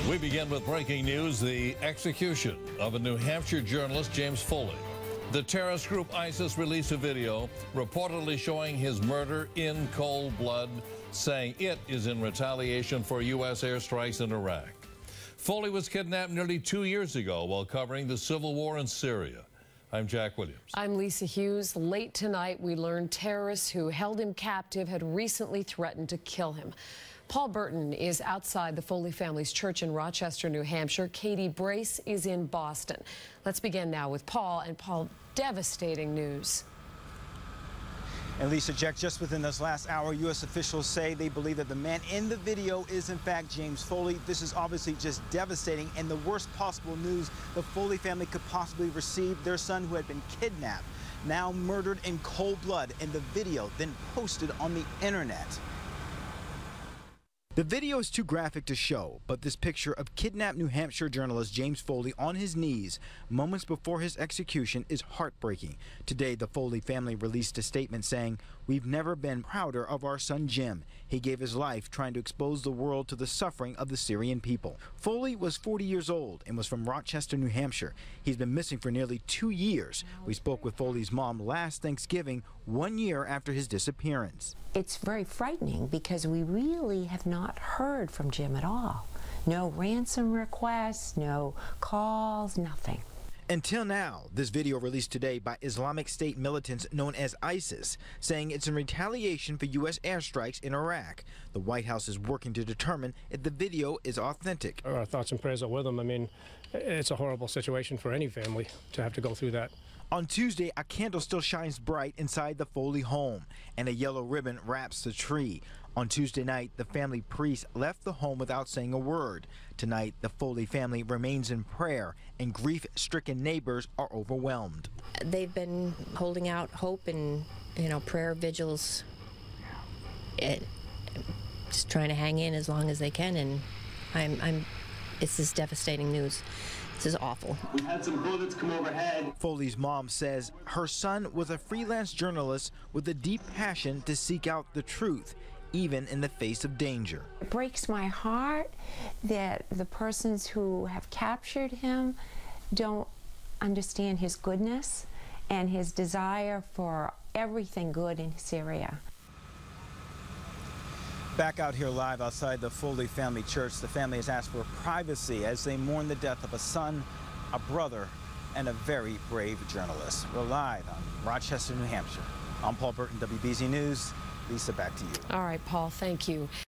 We begin with breaking news, the execution of a New Hampshire journalist, James Foley. The terrorist group ISIS released a video reportedly showing his murder in cold blood, saying it is in retaliation for U.S. airstrikes in Iraq. Foley was kidnapped nearly 2 years ago while covering the civil war in Syria. I'm Jack Williams. I'm Lisa Hughes. Late tonight, we learned terrorists who held him captive had recently threatened to kill him. Paul Burton is outside the Foley family's church in Rochester, New Hampshire. Katie Brace is in Boston. Let's begin now with Paul. And Paul, devastating news. And Lisa, Jack, just within this last hour, U.S. officials say they believe that the man in the video is in fact James Foley. This is obviously just devastating and the worst possible news the Foley family could possibly receive. Their son, who had been kidnapped, now murdered in cold blood, and the video then posted on the internet. The video is too graphic to show, but this picture of kidnapped New Hampshire journalist James Foley on his knees moments before his execution is heartbreaking. Today, the Foley family released a statement saying, "We've never been prouder of our son Jim. He gave his life trying to expose the world to the suffering of the Syrian people." Foley was 40 years old and was from Rochester, New Hampshire. He's been missing for nearly 2 years. We spoke with Foley's mom last Thanksgiving, 1 year after his disappearance. It's very frightening because we really have not heard from Jim at all. No ransom requests, no calls, nothing. Until now, this video released today by Islamic State militants known as ISIS, saying it's in retaliation for U.S. airstrikes in Iraq. The White House is working to determine if the video is authentic. Our thoughts and prayers are with them. I mean, it's a horrible situation for any family to have to go through that. On Tuesday, a candle still shines bright inside the Foley home, and a yellow ribbon wraps the tree. On Tuesday night, the family priest left the home without saying a word. Tonight, the Foley family remains in prayer, and grief-stricken neighbors are overwhelmed. They've been holding out hope and, prayer vigils, just trying to hang in as long as they can, and it's this devastating news. This is awful. We had some bullets come overhead. Foley's mom says her son was a freelance journalist with a deep passion to seek out the truth, even in the face of danger. It breaks my heart that the persons who have captured him don't understand his goodness and his desire for everything good in Syria. Back out here live outside the Foley family church, the family has asked for privacy as they mourn the death of a son, a brother, and a very brave journalist. We're live on Rochester, New Hampshire. I'm Paul Burton, WBZ News. Lisa, back to you. All right, Paul, thank you.